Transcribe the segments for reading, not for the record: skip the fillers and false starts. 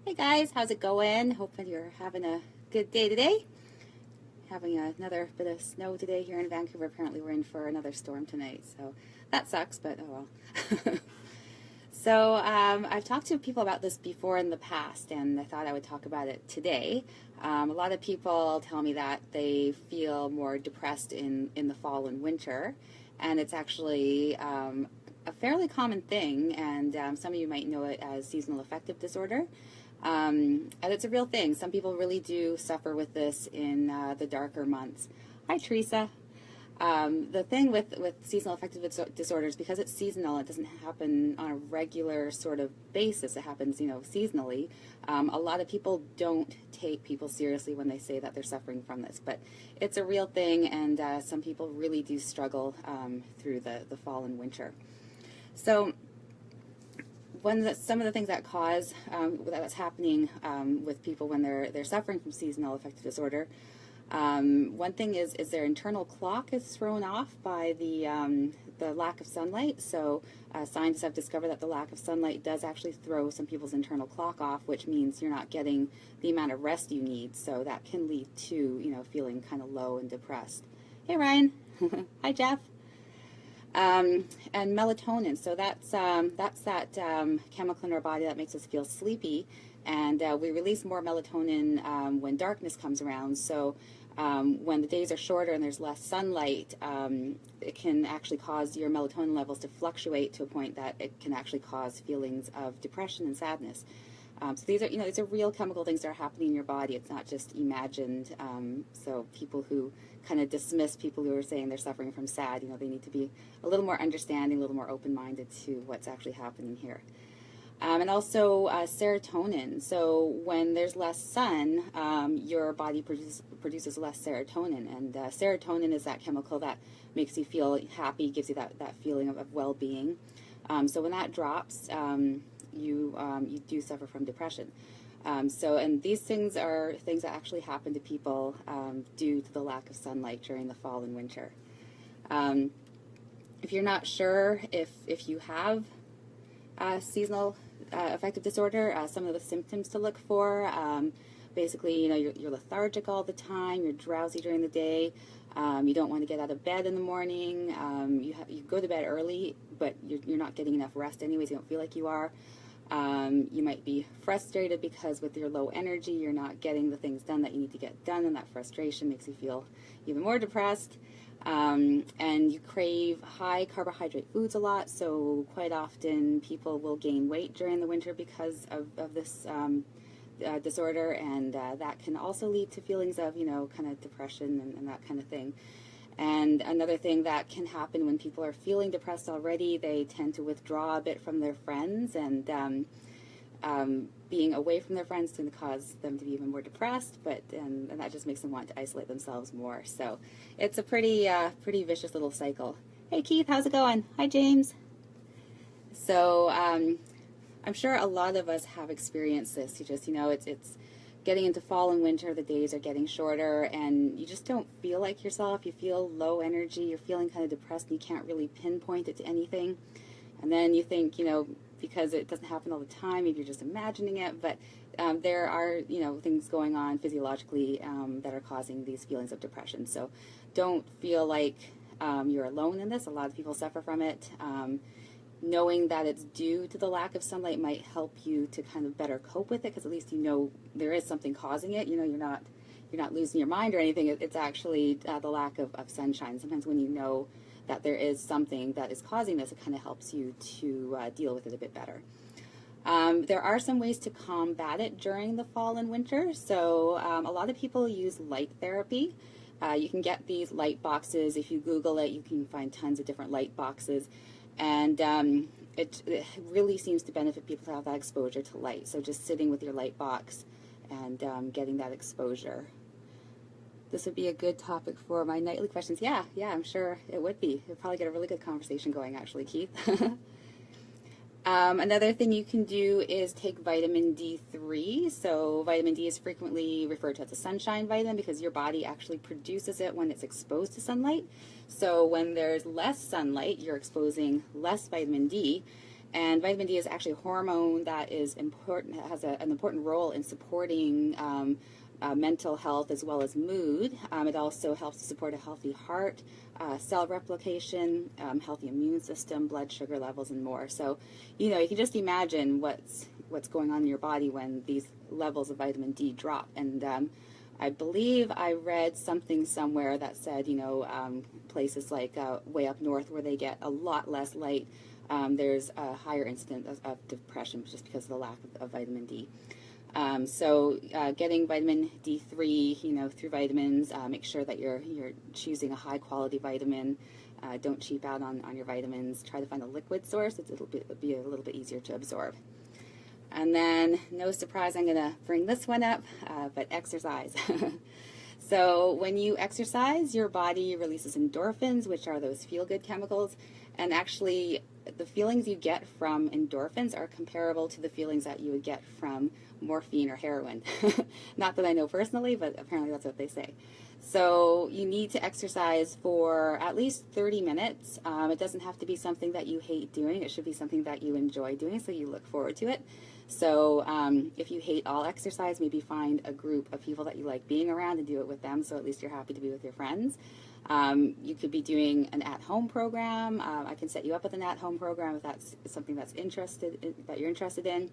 Hey guys, how's it going? Hope that you're having a good day today. Having another bit of snow today here in Vancouver. Apparently we're in for another storm tonight, so that sucks, but oh well. I've talked to people about this before in the past, and I thought I would talk about it today. A lot of people tell me that they feel more depressed in the fall and winter, and it's actually a fairly common thing, and some of you might know it as seasonal affective disorder. And it's a real thing. Some people really do suffer with this in the darker months. Hi, Teresa. The thing with seasonal affective disorders, because it's seasonal, it doesn't happen on a regular sort of basis. It happens, seasonally. A lot of people don't take people seriously when they say that they're suffering from this, but it's a real thing, and some people really do struggle through the fall and winter. So some of the things that cause that's happening with people when they're suffering from seasonal affective disorder. One thing is their internal clock is thrown off by the lack of sunlight. So scientists have discovered that the lack of sunlight does actually throw some people's internal clock off, which means you're not getting the amount of rest you need. So that can lead to feeling kind of low and depressed. Hey Ryan, hi Jeff. And melatonin. So that's that chemical in our body that makes us feel sleepy, and we release more melatonin when darkness comes around. So when the days are shorter and there's less sunlight, it can actually cause your melatonin levels to fluctuate to a point that it can actually cause feelings of depression and sadness. So these are real chemical things that are happening in your body. It's not just imagined. So people who kind of dismiss people who are saying they're suffering from SAD, they need to be a little more understanding, a little more open-minded to what's actually happening here. And also serotonin. So when there's less sun, your body produces less serotonin. And serotonin is that chemical that makes you feel happy, gives you that feeling of well-being. So when that drops, you do suffer from depression. And these things are things that actually happen to people due to the lack of sunlight during the fall and winter. If you're not sure if you have seasonal affective disorder, some of the symptoms to look for, basically, you're lethargic all the time, you're drowsy during the day, you don't want to get out of bed in the morning, you go to bed early, but you're not getting enough rest anyways, you don't feel like you are. You might be frustrated because with your low energy, you're not getting the things done that you need to get done, and that frustration makes you feel even more depressed. And you crave high carbohydrate foods a lot, so quite often people will gain weight during the winter because of this disorder, and that can also lead to feelings of, kind of depression and that kind of thing. And another thing that can happen when people are feeling depressed already, they tend to withdraw a bit from their friends, and being away from their friends can cause them to be even more depressed, and that just makes them want to isolate themselves more. So it's a pretty vicious little cycle. Hey Keith, how's it going? Hi James. So I'm sure a lot of us have experienced this. It's getting into fall and winter, the days are getting shorter, and you just don't feel like yourself. You feel low energy, you're feeling kind of depressed, and you can't really pinpoint it to anything. And then you think, because it doesn't happen all the time, maybe you're just imagining it, but there are, things going on physiologically that are causing these feelings of depression. So don't feel like you're alone in this. A lot of people suffer from it. Knowing that it's due to the lack of sunlight might help you to kind of better cope with it, because at least there is something causing it. You're not losing your mind or anything. It's actually the lack of sunshine. Sometimes when you know that there is something that is causing this, it kind of helps you to deal with it a bit better. There are some ways to combat it during the fall and winter. So a lot of people use light therapy. You can get these light boxes. If you Google it, you can find tons of different light boxes. And it really seems to benefit people to have that exposure to light. So just sitting with your light box and getting that exposure. This would be a good topic for my nightly questions. Yeah, I'm sure it would be. It'd probably get a really good conversation going, actually, Keith. Another thing you can do is take vitamin D3. So vitamin D is frequently referred to as a sunshine vitamin because your body actually produces it when it's exposed to sunlight. So when there's less sunlight, you're exposing less vitamin D, And vitamin D is actually a hormone that is important, has an important role in supporting mental health as well as mood. It also helps to support a healthy heart, cell replication, healthy immune system, blood sugar levels, and more. So, you know, you can just imagine what's going on in your body when these levels of vitamin D drop. And I believe I read something somewhere that said, you know, places like way up north where they get a lot less light, there's a higher incidence of depression just because of the lack of vitamin D. So getting vitamin D3, you know, through vitamins, make sure that you're choosing a high quality vitamin. Don't cheap out on your vitamins. Try to find a liquid source. It'll be a little bit easier to absorb. And then, no surprise, I'm going to bring this one up, but exercise. So when you exercise, your body releases endorphins, which are those feel-good chemicals, and actually the feelings you get from endorphins are comparable to the feelings that you would get from morphine or heroin. Not that I know personally, but apparently that's what they say. So you need to exercise for at least 30 minutes. It doesn't have to be something that you hate doing. It should be something that you enjoy doing, so you look forward to it. So if you hate all exercise, maybe find a group of people that you like being around and do it with them, so at least you're happy to be with your friends. You could be doing an at-home program. I can set you up with an at-home program if that's something that you're interested in.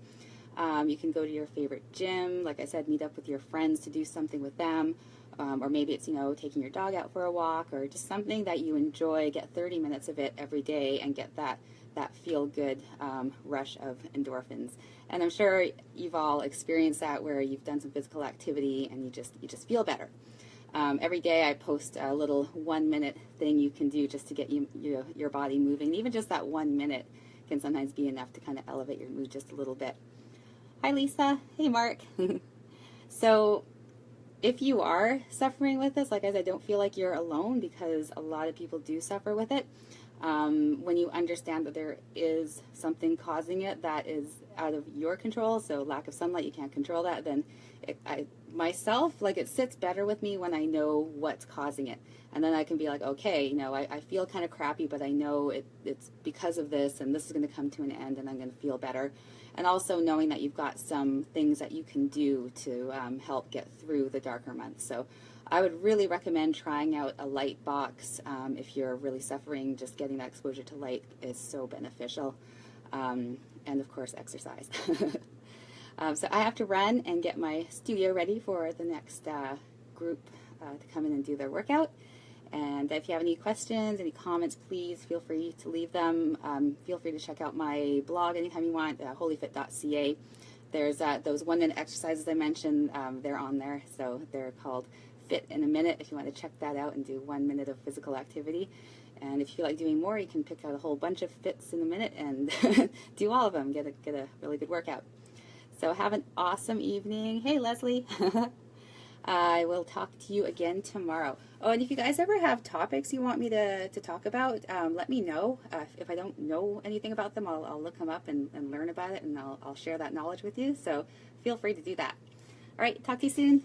You can go to your favorite gym. Like I said, meet up with your friends to do something with them. Or maybe it's, you know, taking your dog out for a walk, or just something that you enjoy. Get 30 minutes of it every day and get that feel-good rush of endorphins. And I'm sure you've all experienced that, where you've done some physical activity and you just feel better. Every day I post a little 1-minute thing you can do just to get your body moving. Even just that 1 minute can sometimes be enough to kind of elevate your mood just a little bit. Hi, Lisa. Hey, Mark. So if you are suffering with this, like I said, don't feel like you're alone, because a lot of people do suffer with it. When you understand that there is something causing it that is out of your control, so lack of sunlight, you can't control that, then myself, like, it sits better with me when I know what's causing it. And then I can be like, okay, you know, I feel kind of crappy, but I know it's because of this, and this is going to come to an end, and I'm going to feel better. And also knowing that you've got some things that you can do to help get through the darker months. So I would really recommend trying out a light box. If you're really suffering, just getting that exposure to light is so beneficial. And of course, exercise. So I have to run and get my studio ready for the next group to come in and do their workout. And if you have any questions, any comments, please feel free to leave them. Feel free to check out my blog anytime you want, holyfit.ca. There's those 1-minute exercises I mentioned. They're on there, so they're called Fit in a Minute if you want to check that out and do 1 minute of physical activity. And if you feel like doing more, you can pick out a whole bunch of fits in a minute and do all of them. Get a really good workout. So have an awesome evening. Hey, Leslie. I will talk to you again tomorrow. Oh, and if you guys ever have topics you want me to talk about, let me know. If I don't know anything about them, I'll look them up and learn about it, and I'll share that knowledge with you. So feel free to do that. All right, talk to you soon.